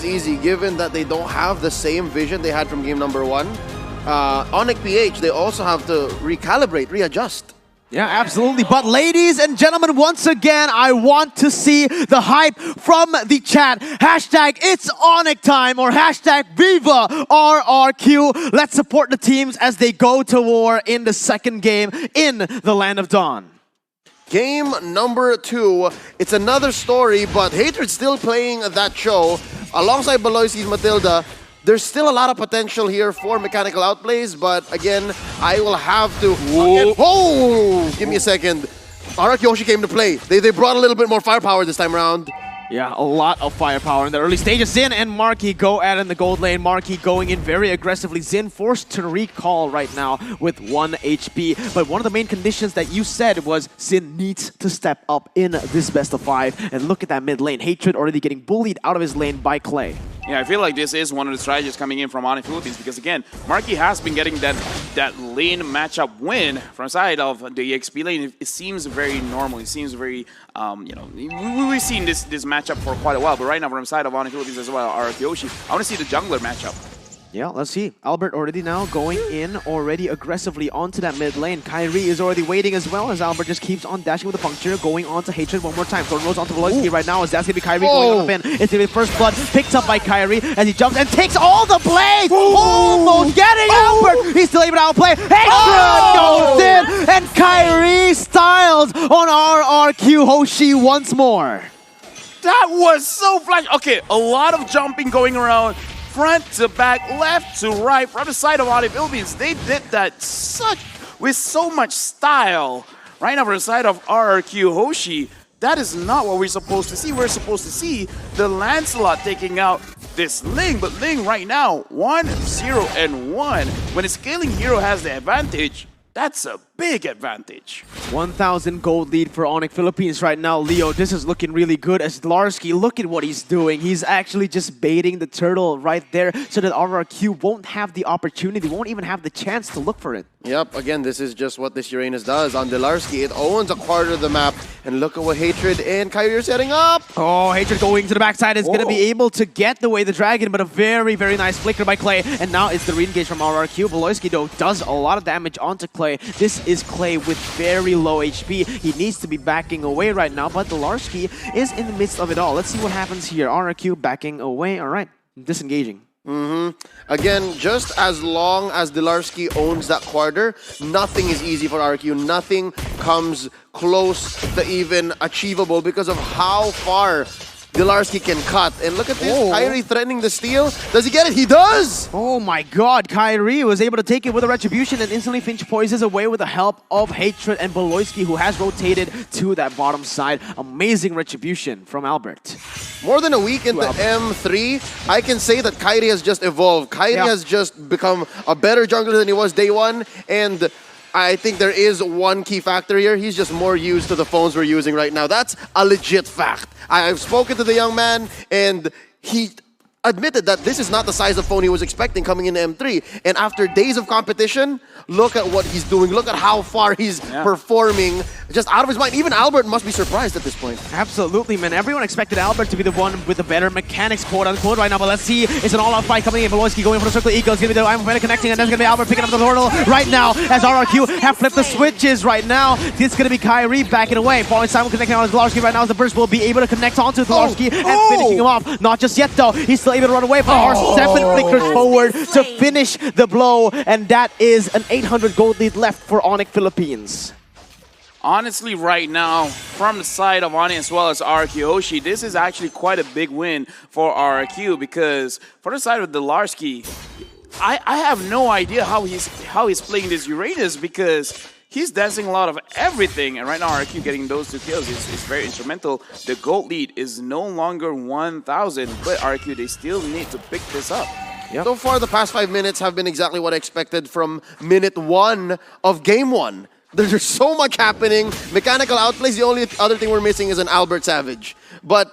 easy given that they don't have the same vision they had from game number 1. Onic PH, they also have to recalibrate, readjust. Yeah, absolutely. But ladies and gentlemen, once again, I want to see the hype from the chat. Hashtag it's Onic time or hashtag Viva RRQ. Let's support the teams as they go to war in the second game in the Land of Dawn. Game number 2, it's another story, but Hatred still playing that show. Alongside Beloyski's Matilda, there's still a lot of potential here for mechanical outplays, but again, I will have to... Oh! Give me a second. Hoshi came to play. They brought a little bit more firepower this time around. Yeah, a lot of firepower in the early stages. Xin and Marky go at it in the gold lane. Marky going in very aggressively. Xin forced to recall right now with 1 HP. But one of the main conditions that you said was Xin needs to step up in this best of 5. And look at that mid lane. Hatred already getting bullied out of his lane by Clay. Yeah, I feel like this is one of the strategies coming in from Onic Philippines because, again, Marky has been getting that lane matchup win from the side of the EXP lane. It seems very normal. It seems very, you know, we've seen this matchup for quite a while, but right now from the side of Onic Philippines as well, Hoshi, I want to see the jungler matchup. Yeah, let's see. Albert already now going in already aggressively onto that mid lane. Kyrie is already waiting as well as Albert just keeps on dashing with the puncture, going on to Hatred one more time. Thorn rolls onto Beloyski right now as that's going to be Kyrie going on the pin. It's going to be first blood picked up by Kyrie as he jumps and takes all the blades! Almost getting Albert! He's still able to outplay. Hatred goes in and Kyrie styles on RRQ Hoshi once more. That was so flash. Okay, a lot of jumping going around. Front to back, left to right, from the side of Onic Philippines. They did that with so much style. Right now from the side of RRQ Hoshi, that is not what we're supposed to see. We're supposed to see the Lancelot taking out this Ling, but Ling right now, 1-0-1. When a scaling hero has the advantage, that's a big advantage. 1,000 gold lead for Onic Philippines right now. Leo, this is looking really good as Larsky, look at what he's doing. He's actually just baiting the turtle right there so that RRQ won't have the opportunity, won't even have the chance to look for it. Yep, again, this is just what this Uranus does on Delarski. It owns a quarter of the map, and look at what Hatred and Kyrie are setting up. Oh, Hatred going to the backside is going to be able to get the way the dragon, but a very, very nice flicker by Clay. And now it's the re-engage from RRQ. Beloyski, though, does a lot of damage onto Clay. This is Clay with very low HP. He needs to be backing away right now, but Delarski is in the midst of it all. Let's see what happens here. RRQ backing away. All right, disengaging. Again, just as long as Delarski owns that quarter, nothing is easy for RQ. Nothing comes close to even achievable because of how far Delarski can cut. And look at this, Kyrie threatening the steal. Does he get it? He does! Oh my god, Kyrie was able to take it with a retribution and instantly Finch poises away with the help of Hatred and Beloyski, who has rotated to that bottom side. Amazing retribution from Albert. More than a week into M3, I can say that Kyrie has just evolved. Kyrie has just become a better jungler than he was day one, and I think there is one key factor here. He's just more used to the phones we're using right now. That's a legit fact. I've spoken to the young man, and he admitted that this is not the size of phone he was expecting coming into M3. And after days of competition, look at what he's doing. Look at how far he's performing. Just out of his mind. Even Albert must be surprised at this point. Absolutely, man. Everyone expected Albert to be the one with the better mechanics, quote-unquote, right now. But let's see. It's an all-out fight coming in. Beloyski going for the circle eco. It's going to be the I'm connecting, and there's going to be Albert picking up the turtle right now as RRQ have flipped the switches right now. It's going to be Kyrie backing away. Falling Simon connecting on Delarski right now as the burst will be able to connect onto Delarski and finishing him off. Not just yet, though. He's still able to run away, but R7 flickers forward to finish the blow, and that is an 800 gold lead left for Onic Philippines. Honestly, right now, from the side of Onic as well as RRQ Hoshi, this is actually quite a big win for RRQ because for the side of Delarski, I have no idea how he's playing this Uranus because he's dancing a lot of everything, and right now RRQ getting those 2 kills is very instrumental. The gold lead is no longer 1,000, but RRQ, they still need to pick this up. Yep. So far, the past 5 minutes have been exactly what I expected from minute 1 of game 1. There's so much happening. Mechanical outplays, the only other thing we're missing is an Albert Savage. But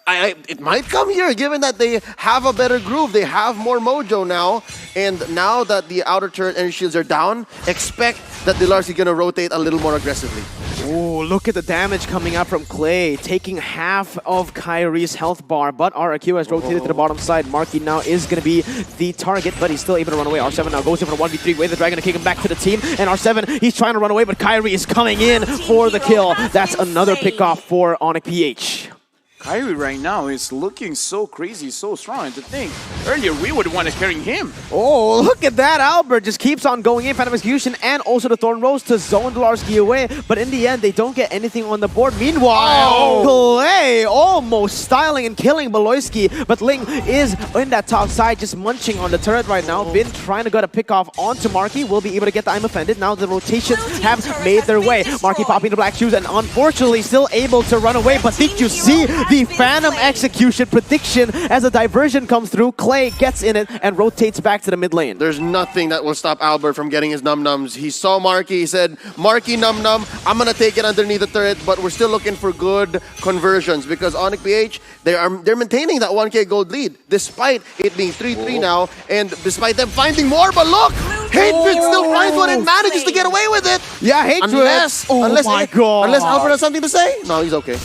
it might come here, given that they have a better groove. They have more mojo now. And now that the outer turret energy shields are down, expect that the Lars is going to rotate a little more aggressively. Oh, look at the damage coming up from Clay, taking half of Kyrie's health bar, but RRQ has rotated to the bottom side. Marky now is going to be the target, but he's still able to run away. R7 now goes in for a 1v3 with the Dragon to kick him back to the team, and R7, he's trying to run away, but Kyrie is coming in for the kill. That's another pickoff for Onic PH. Kyrie right now is looking so crazy, so strong. And to think, earlier we would want to carry him. Oh, look at that. Albert just keeps on going in. Phantom Execution and also the Thorn Rose to zone Dlarsky away. But in the end, they don't get anything on the board. Meanwhile, Clay almost styling and killing Beloyski. But Ling is in that top side, just munching on the turret right now. Vin trying to get a pick off onto Marky. Will be able to get the I'm Offended. Now the rotations have made their way. Marky popping the black shoes and unfortunately still able to run away. But did you see the Phantom Execution prediction as a diversion comes through? Clay gets in it and rotates back to the mid lane. There's nothing that will stop Albert from getting his num-nums. He saw Marky, he said, Marky num-num, I'm gonna take it underneath the turret, but we're still looking for good conversions because Onic PH, they're maintaining that 1k gold lead, despite it being 3-3 now, and despite them finding more, but look! Hatred still finds one and manages to get away with it! Yeah, Hatred! Unless Albert has something to say? No, he's okay.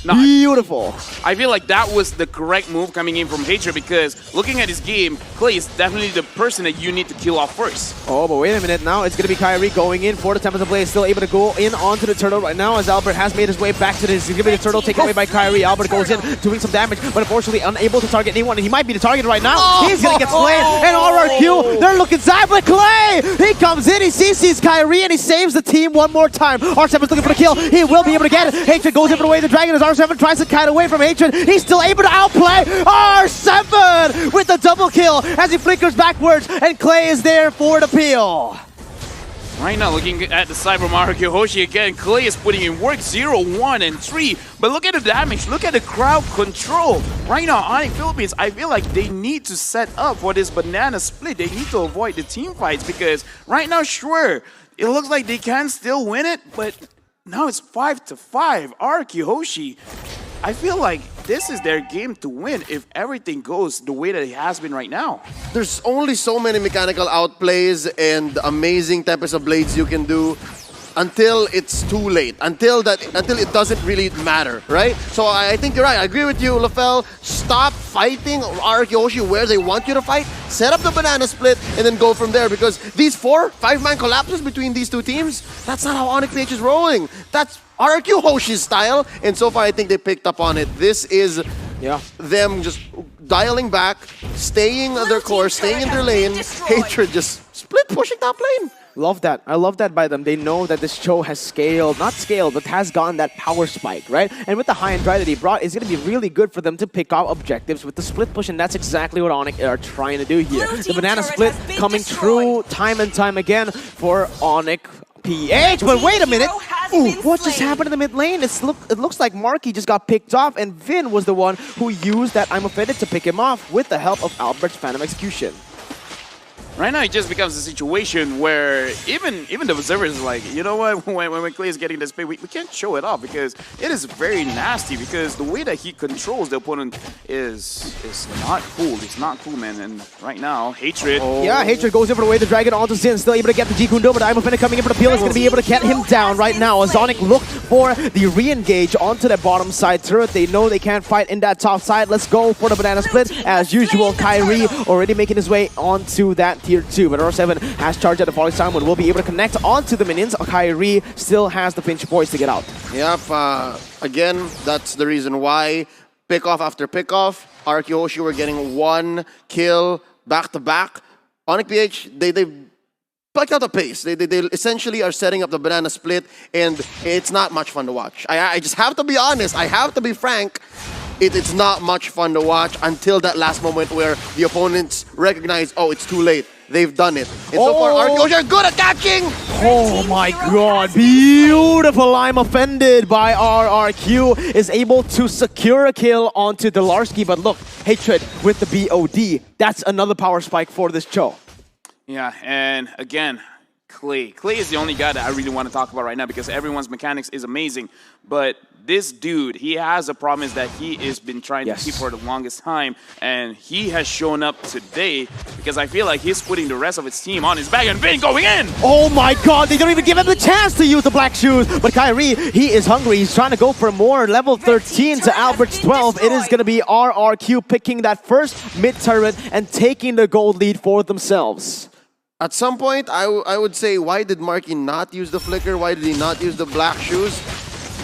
No, beautiful. I feel like that was the correct move coming in from Hatred because looking at his game, Clay is definitely the person that you need to kill off first. Oh, but wait a minute. Now it's going to be Kyrie going in for the Tempest of Blaze. Still able to go in onto the turtle right now as Albert has made his way back to this. He's giving the turtle taken away by Kyrie. Albert goes in doing some damage, but unfortunately unable to target anyone. And he might be the target right now. He's going to get slain. And RRQ, they're looking sad, but Clay, he comes in, he sees Kyrie, and he saves the team one more time. R7's looking for the kill. He will be able to get it. Hatred goes in for the way the Dragon as R7 tries to kite away from Hatred. He's still able to outplay R7 with the double kill as he flickers backwards, and Clay is there for the peel. Right now, looking at the side from RRQ, Hoshi again, Clay is putting in work 0, 1, and 3. But look at the damage, look at the crowd control. Right now, Onic Philippines, I feel like they need to set up for this banana split. They need to avoid the team fights because right now, sure, it looks like they can still win it, but now it's 5-5. RRQ, Hoshi, I feel like this is their game to win if everything goes the way that it has been right now. There's only so many mechanical outplays and amazing Tempest of Blades you can do until it's too late, until it doesn't really matter, right? So I think you're right. I agree with you, LaFell. Stop fighting RRQ Hoshi where they want you to fight. Set up the banana split and then go from there because these 4-5-man collapses between these two teams, that's not how Onic PH is rolling. That's RRQ Hoshi's style, and so far I think they picked up on it. This is them just dialing back, staying on their course, staying in their lane. Hatred just split pushing top lane. Love that. I love that by them. They know that this show has scaled, not scaled, but has gotten that power spike, right? And with the high and dry that he brought, it's going to be really good for them to pick out objectives with the split push, and that's exactly what Onic are trying to do here. The banana split coming true time and time again for Onic PH. But wait a minute. Ooh, what just happened in the mid lane? It looks like Marky just got picked off, and Vin was the one who used that I'm Offended to pick him off with the help of Albert's Phantom Execution. Right now, it just becomes a situation where even the observers is like, you know what, when Clay is getting this big, we can't show it off because it is very nasty because the way that he controls the opponent is not cool. It's not cool, man. And right now, Hatred. Yeah, Hatred goes in for the way the Dragon onto Sin, still able to get the G Kundo, but I'm Offended coming in for the peel is going to be able to get him down right now. As Onic look for the re-engage onto the bottom side turret. They know they can't fight in that top side. Let's go for the banana split. As usual, Kyrie already making his way onto that tier 2, but R7 has charged at the falling Simon, will be able to connect onto the minions. Kyrie still has the pinch points to get out. Yep, again, that's the reason why pickoff after pickoff, RRQ Hoshi were getting 1 kill back-to-back. Onic PH, they plucked out the pace. They essentially are setting up the banana split, and it's not much fun to watch. I just have to be honest, I have to be frank. It's not much fun to watch until that last moment where the opponents recognize, oh, it's too late. They've done it. And so far, RRQ are good at catching! Oh my god, beautiful I'm Offended by RRQ is able to secure a kill onto Dlarsky, but look, Hatred with the BOD. That's another power spike for this Cho. Yeah, and again, Clay. Clay is the only guy that I really want to talk about right now because everyone's mechanics is amazing. But this dude, he has a problem is that he has been trying to keep for the longest time. And he has shown up today because I feel like he's putting the rest of his team on his back and Vin going in. Oh my god, they don't even give him the chance to use the black shoes. But Kyrie, he is hungry. He's trying to go for more. Level 13 to Albert's 12. It is going to be RRQ picking that first mid turret and taking the gold lead for themselves. At some point, I would say, why did Marky not use the flicker? Why did he not use the black shoes?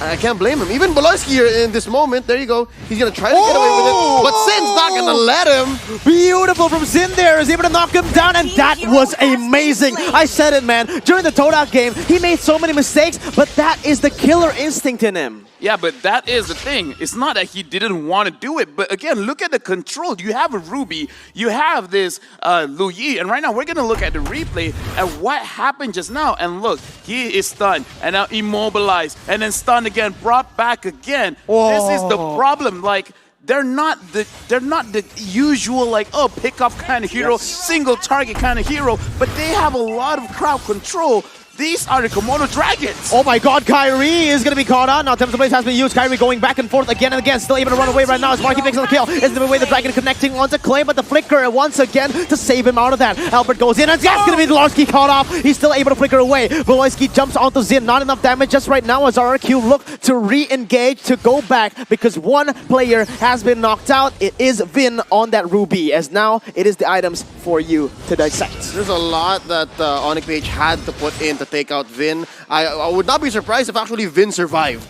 I can't blame him. Even Bolowski here in this moment, there you go. He's going to try to get away with it, but Sin's not going to let him. Beautiful from Sin there. Is able to knock him down, and that was amazing. I said it, man. During the Toad game, he made so many mistakes, but that is the killer instinct in him. Yeah, but that is the thing. It's not that he didn't want to do it, but again, look at the control. You have a Ruby, you have this Lu Yi, and right now we're going to look at the replay at what happened just now. And look, he is stunned, and now immobilized, and then stunned again, brought back again. Whoa. This is the problem. Like, they're not the usual like pickup kind of hero, single target kind of hero, but they have a lot of crowd control. These are the Komodo Dragons. Oh my god, Kyrie is going to be caught on. Now, Tempest Blaze has been used. Kyrie going back and forth again and again. Still able to run away right now as Marky makes the kill. Is the way the Dragon connecting onto Clay, but the flicker once again to save him out of that. Albert goes in, and that's going to be Zlarski caught off. He's still able to flicker away. Voloisky jumps onto Zin. Not enough damage just right now as RRQ look to re-engage, to go back, because one player has been knocked out. It is Vin on that Ruby, as now it is the items for you to dissect. There's a lot that Onic Page had to put in to take out Vin. I would not be surprised if actually Vin survived.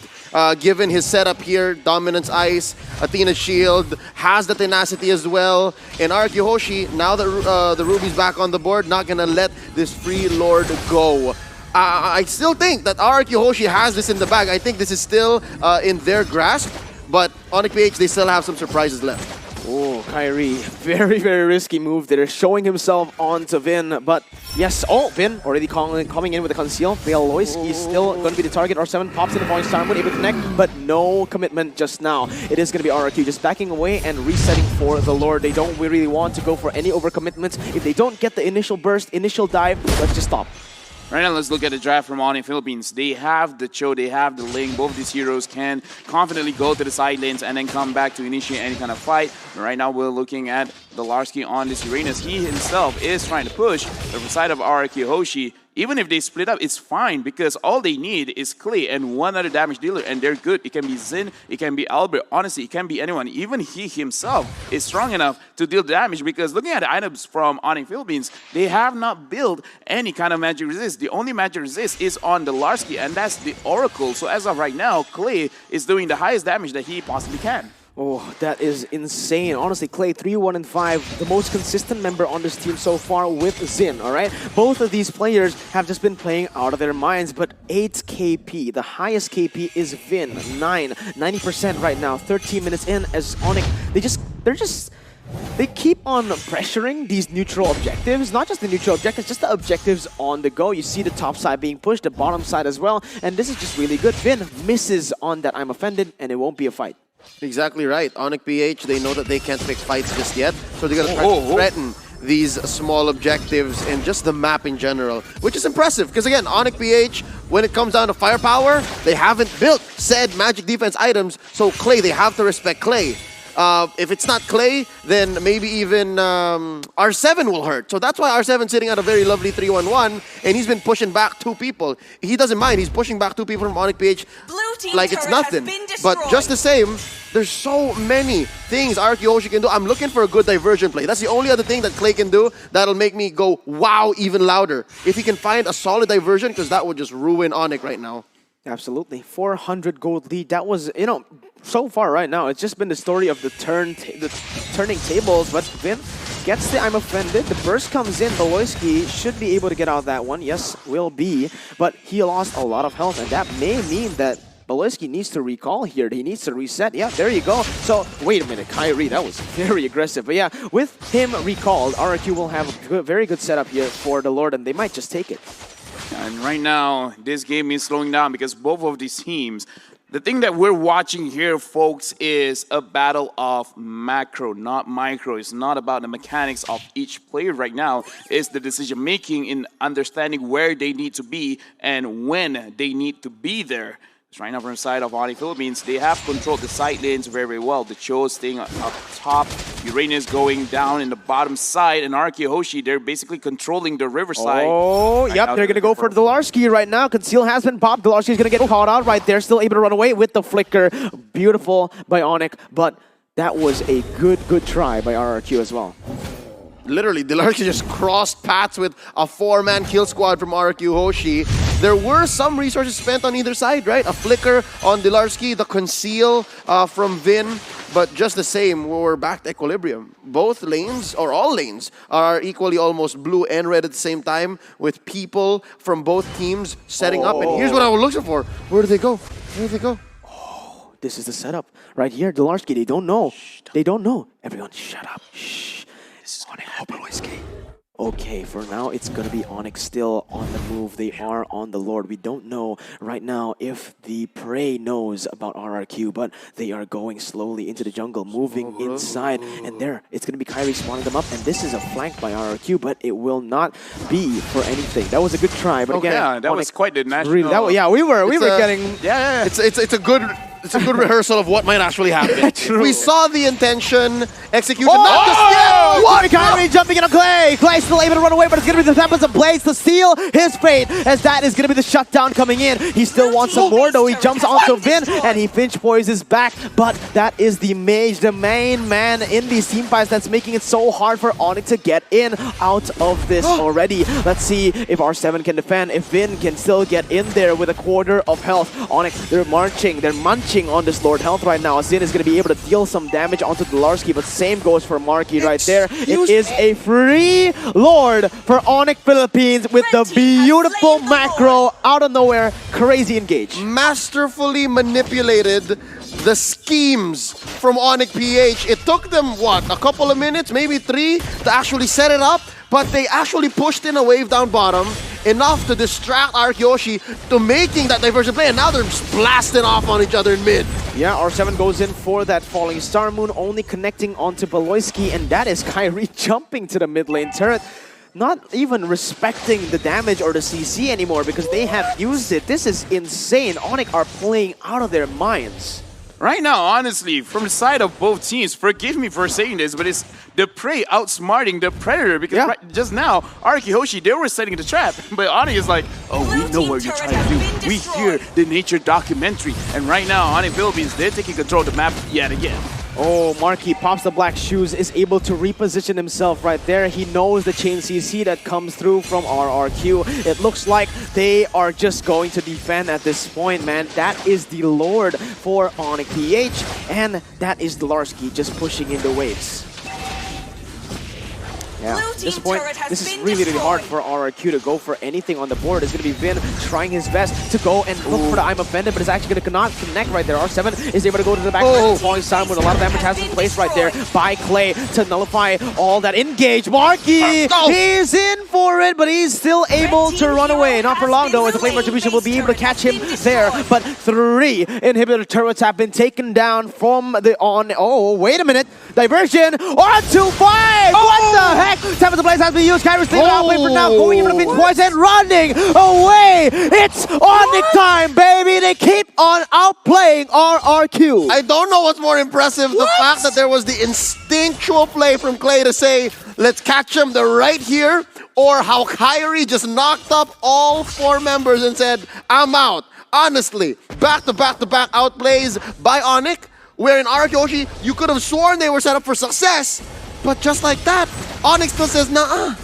Given his setup here, Dominance Ice, Athena's Shield, has the tenacity as well. And RRQ Hoshi, now that the Ruby's back on the board, not gonna let this free Lord go. I still think that RRQ Hoshi has this in the bag. I think this is still in their grasp, but Onic Page, they still have some surprises left. Oh, Kyrie, very, very risky move there, showing himself onto Vin, but yes, Vin already coming in with a conceal. Voloisky is still going to be the target. R7 pops in the point, Starwood able to connect, but no commitment just now. It is going to be RRQ just backing away and resetting for the Lord. They don't really want to go for any overcommitments. If they don't get the initial burst, initial dive, let's just stop. Right now, let's look at the draft from Onic Philippines. They have the Cho, they have the Ling. Both of these heroes can confidently go to the side lanes and then come back to initiate any kind of fight. And right now, we're looking at the Zlarski on this Uranus. He himself is trying to push, but from the side of RRQ Hoshi, even if they split up, it's fine because all they need is Clay and one other damage dealer, and they're good. It can be Zin, it can be Albert. Honestly, it can be anyone. Even he himself is strong enough to deal damage because looking at the items from Onic Philippines, they have not built any kind of magic resist. The only magic resist is on the Zlarski, and that's the Oracle. So as of right now, Clay is doing the highest damage that he possibly can. Oh, that is insane. Honestly, Clay, 3, 1, and 5, the most consistent member on this team so far with Zin, all right? Both of these players have just been playing out of their minds, but 8 KP, the highest KP is Vin, 90% right now, 13 minutes in as Onic, they keep on pressuring these neutral objectives, not just the neutral objectives, just the objectives on the go. You see the top side being pushed, the bottom side as well, and this is just really good. Vin misses on that I'm offended, and it won't be a fight. Exactly right. Onic PH, they know that they can't pick fights just yet, so they're going to try to threaten these small objectives and just the map in general, which is impressive because again, Onic PH, when it comes down to firepower, they haven't built said magic defense items, so Clay, they have to respect Clay. If it's not Clay, then maybe even R7 will hurt. So that's why R7's sitting at a very lovely 3-1-1, and he's been pushing back 2 people. He doesn't mind. He's pushing back 2 people from Onic PH like it's nothing. But just the same, there's so many things RRQ Hoshi can do. I'm looking for a good diversion play. That's the only other thing that Clay can do that'll make me go, wow, even louder. If he can find a solid diversion, because that would just ruin Onic right now. Absolutely. 400 gold lead. That was, so far right now, it's just been the story of the turning tables, but Vin gets the I'm offended. The burst comes in. Voloisky should be able to get out of that one. Yes, will be, but he lost a lot of health, and that may mean that Voloisky needs to recall here. He needs to reset. Yeah, there you go. So, wait a minute, Kyrie, that was very aggressive. But yeah, with him recalled, RRQ will have a very good setup here for the Lord, and they might just take it. And right now, this game is slowing down because both of these teams, The thing that we're watching here, folks, is a battle of macro, not micro. It's not about the mechanics of each player right now. It's the decision making in understanding where they need to be and when they need to be there. Right now from the side of Onic Philippines, they have controlled the side lanes very, very well. The Cho staying up top, Uranus going down in the bottom side, and Hoshi, they're basically controlling the riverside. Oh, right yep, they're going to go for Dolarski right now. Conceal has been popped. Dolarski's going to get caught out right there. Still able to run away with the flicker. Beautiful by Onic, but that was a good try by RRQ as well. Literally, Dolarski just crossed paths with a 4-man kill squad from RQ Hoshi. There were some resources spent on either side, right? A flicker on Dolarski, the conceal from Vin, but just the same, we're back to equilibrium. Both lanes, or all lanes, are equally almost blue and red at the same time, with people from both teams setting up. And here's what I was looking for. Where do they go? Where do they go? Oh, this is the setup right here. Dolarski, they don't know. They don't know. Everyone, shut up. Shh. This is gonna happen. Okay, for now, it's gonna be Onic still on the move. They are on the Lord. We don't know right now if the Prey knows about RRQ, but they are going slowly into the jungle, moving inside. And there, it's gonna be Kyrie spawning them up. And this is a flank by RRQ, but it will not be for anything. That was a good try, but again, yeah, that Onic was quite the national. really, yeah, we were getting. Yeah. It's a good rehearsal of what might actually happen. True. We saw the intention, execution, Oh! not the skill. What? Kyrie jumping in on Clay. Clay still able to run away, but it's going to be the Tempest of Blades to seal his fate, as that is going to be the shutdown coming in. He still wants some more, though. He jumps onto Vin, and he Finch poises back, but that is the Mage, the main man in these team fights that's making it so hard for Onic to get in out of this already. Let's see if R7 can defend, if Vin can still get in there with a quarter of health. Onic, they're munching on this Lord health right now. Zin is going to be able to deal some damage onto Dolarski, but same goes for Marky right there. It is a free Lord for Onic Philippines with the beautiful macro out of nowhere. Crazy engage. Masterfully manipulated the schemes from Onic PH. It took them, what, a couple of minutes, maybe 3, to actually set it up, but they actually pushed in a wave down bottom, enough to distract Hoshi to making that diversion play, and now they're just blasting off on each other in mid. Yeah, R7 goes in for that Falling Star Moon, only connecting onto Beloyski, and that is Kyrie jumping to the mid lane turret. Not even respecting the damage or the CC anymore because they have used it. This is insane. Onic are playing out of their minds. Right now, honestly, from the side of both teams, forgive me for saying this, but it's the Prey outsmarting the Predator, because just now, Hoshi, they were setting the trap, but Onic is like, oh, we know what you're trying to do. We hear the nature documentary, and right now, Onic Philippines, they're taking control of the map yet again. Oh, Marky pops the black shoes, is able to reposition himself right there. He knows the chain CC that comes through from RRQ. It looks like they are just going to defend at this point, man. That is the Lord for Onic PH, and that is Dolarski just pushing in the waves. Yeah, at this point, this is really hard for RRQ to go for anything on the board. It's going to be Vin trying his best to go and look for the I'm Offended, but it's actually going to not connect right there. R7 is able to go to the back. Falling Star with a lot of damage has been placed right there by Clay to nullify all that engage. Marky, he's in for it, but he's still able to run away. Not for long, though, as the Flame Retribution will be able to catch him there. But 3 inhibitor turrets have been taken down from the on. Oh, wait a minute. Diversion onto 5. What the heck? Time of the Blaze has been used. Kyrie's leaving out for now. Going even a bit poison, running away. It's Onic time, baby. They keep on outplaying RRQ. I don't know what's more impressive, the fact that there was the instinctual play from Clay to say, let's catch him right here, or how Kyrie just knocked up all 4 members and said, I'm out. Honestly, back-to-back-to-back outplays by Onic, where in Hoshi, you could have sworn they were set up for success. But just like that, Onic still says, nah.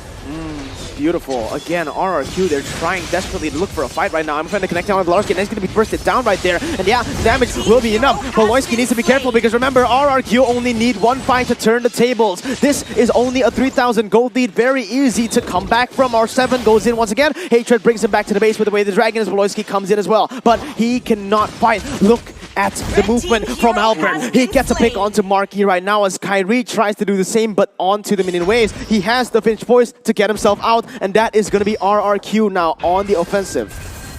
Beautiful. Again, RRQ, they're trying desperately to look for a fight right now. I'm trying to connect down with Beloyski, and he's going to be bursted down right there. And yeah, damage will be enough. Beloyski needs to be careful because remember, RRQ only need 1 fight to turn the tables. This is only a 3,000 gold lead. Very easy to come back from. R7 goes in once again. Hatred brings him back to the base with the way the dragon is. Beloyski comes in as well, but he cannot fight. Look at the movement from Albert. He gets a pick onto Marky right now as Kyrie tries to do the same, but onto the minion waves. He has the Finch voice to get himself out, and that is going to be RRQ now on the offensive.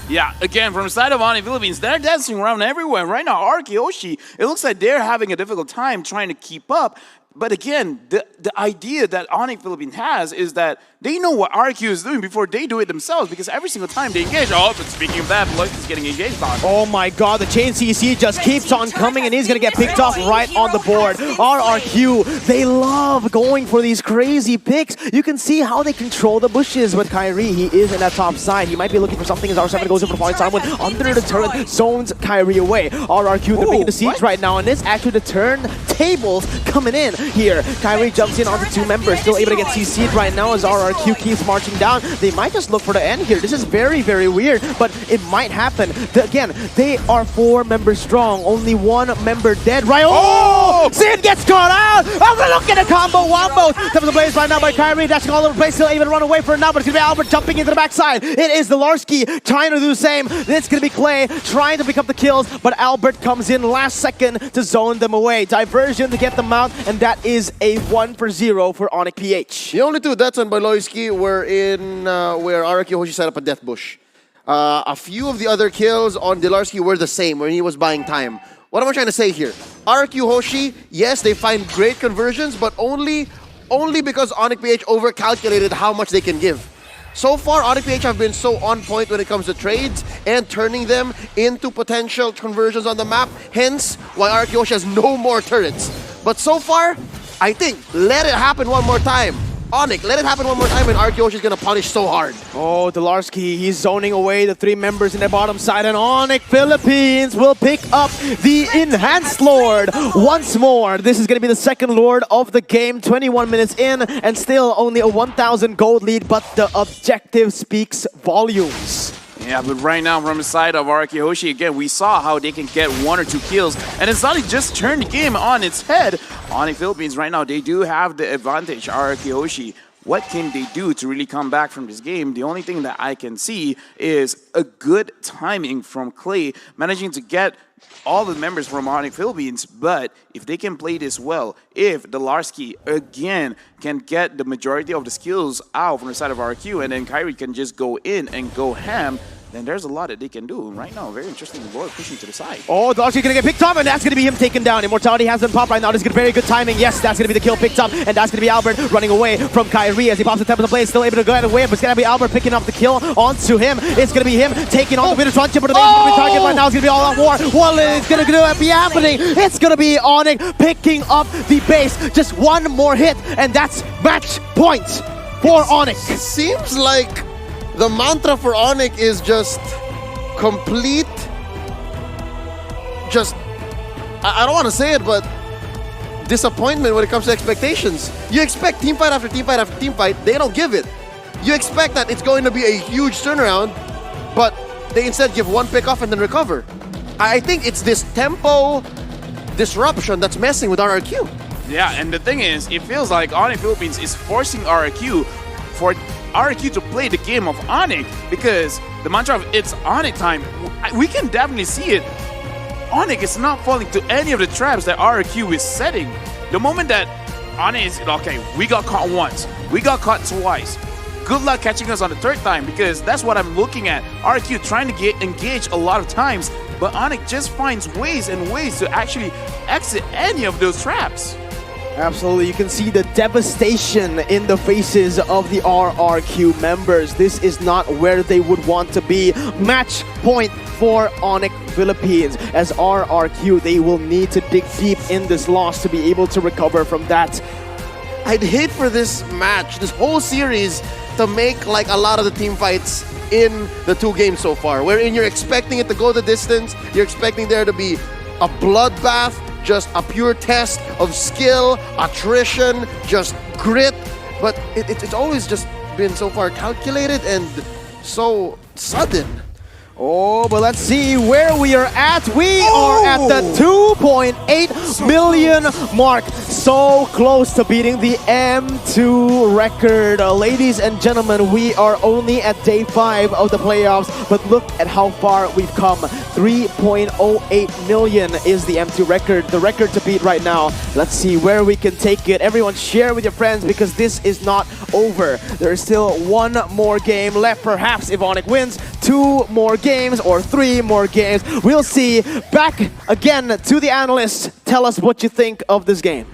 Yeah, again, from the side of Onic Philippines, they're dancing around everywhere. Right now, Hoshi, it looks like they're having a difficult time trying to keep up. But again, the idea that Onic Philippines has is that they know what RQ is doing before they do it themselves, because every single time they engage, oh, but speaking of that, Lloyd is getting engaged on. Oh my god, the chain CC just keeps on coming and he's gonna get picked off right on the board. RRQ, they love going for these crazy picks. You can see how they control the bushes with Kyrie. He is in that top side. He might be looking for something as R7 goes in for Falling Someone under the turret, zones Kyrie away. RRQ, they're making the siege right now, and it's actually the turn tables coming in here. Kyrie jumps in onto 2 members, still able to get CC'd right now as RRQ keeps marching down. They might just look for the end here. This is very, very weird, but it might happen. Again, they are 4 members strong, only 1 member dead. Right? Oh! Sid gets caught out! Oh, look at the combo wombo! Comes the blaze right now by Kyrie, dashing all over the place, still able to run away for it now, but it's gonna be Albert jumping into the backside. It is the Larsky trying to do the same. It's gonna be Clay trying to pick up the kills, but Albert comes in last second to zone them away. Diversion to get them out, and that is a 1-for-0 for Onic PH. The only 2 deaths on Baloyski were in where RQ Hoshi set up a death bush. A few of the other kills on Dilarsky were the same, when he was buying time. What am I trying to say here? RQ Hoshi, yes, they find great conversions, but only because Onic PH overcalculated how much they can give. So far, Onic PH have been so on point when it comes to trades and turning them into potential conversions on the map, hence why RQ Hoshi has no more turrets. But so far, I think, let it happen one more time. Onic, let it happen one more time and RQ Hoshi is going to punish so hard. Oh, Dilarsky, he's zoning away the 3 members in the bottom side, and Onic Philippines will pick up the Enhanced Lord once more. This is going to be the second Lord of the game, 21 minutes in, and still only a 1,000 gold lead, but the objective speaks volumes. Yeah, but right now from the side of RQ Hoshi, again, we saw how they can get 1 or 2 kills, and it's not just turned the game on its head. Onic Philippines right now, they do have the advantage, RQ Hoshi. What can they do to really come back from this game? The only thing that I can see is a good timing from Clay, managing to get all the members from Onic Philippines, but if they can play this well, if Dilarsky again can get the majority of the skills out from the side of RQ, and then Kyrie can just go in and go ham, then there's a lot that they can do. Right now, very interesting Lord pushing to the side. Oh, Dilarsky's gonna get picked up, and that's gonna be him taken down. Immortality has been popped right now. This is gonna be very good timing. Yes, that's gonna be the kill picked up, and that's gonna be Albert running away from Kyrie as he pops the temp of the blade, still able to get away, but it's gonna be Albert picking up the kill onto him. It's gonna be him taking on the British one chip, but the main target right now is gonna be all out war. What is gonna be happening? It's gonna be Onic picking up the base. Just 1 more hit, and that's match point for Onic. It seems like the mantra for Onic is just complete, I don't want to say it, but disappointment when it comes to expectations. You expect team fight after team fight after team fight, they don't give it. You expect that it's going to be a huge turnaround, but they instead give 1 pick off and then recover. I think it's this tempo disruption that's messing with RRQ. Yeah, and the thing is, it feels like Onic Philippines is forcing RRQ for RRQ to play the game of Onic, because the mantra of it's Onic time, we can definitely see it. Onic is not falling to any of the traps that RRQ is setting. The moment that Onic is, okay, we got caught once, we got caught twice. Good luck catching us on the 3rd time, because that's what I'm looking at. RRQ trying to get engaged a lot of times, but Onic just finds ways and ways to actually exit any of those traps. Absolutely, you can see the devastation in the faces of the RRQ members. This is not where they would want to be. Match point for Onic Philippines. As RRQ, they will need to dig deep in this loss to be able to recover from that. I'd hate for this match, this whole series, to make like a lot of the team fights in the 2 games so far, wherein you're expecting it to go the distance, you're expecting there to be a bloodbath, just a pure test of skill, attrition, just grit, but it's always just been so far calculated and so sudden. Oh, but let's see where we are at. We are at the 2.8 million mark. So close to beating the M2 record. Ladies and gentlemen, we are only at day 5 of the playoffs, but look at how far we've come. 3.08 million is the M2 record, the record to beat right now. Let's see where we can take it. Everyone share with your friends, because this is not over. There is still 1 more game left. Perhaps if Onic wins, 2 more games or 3 more games. We'll see. Back again to the analysts. Tell us what you think of this game.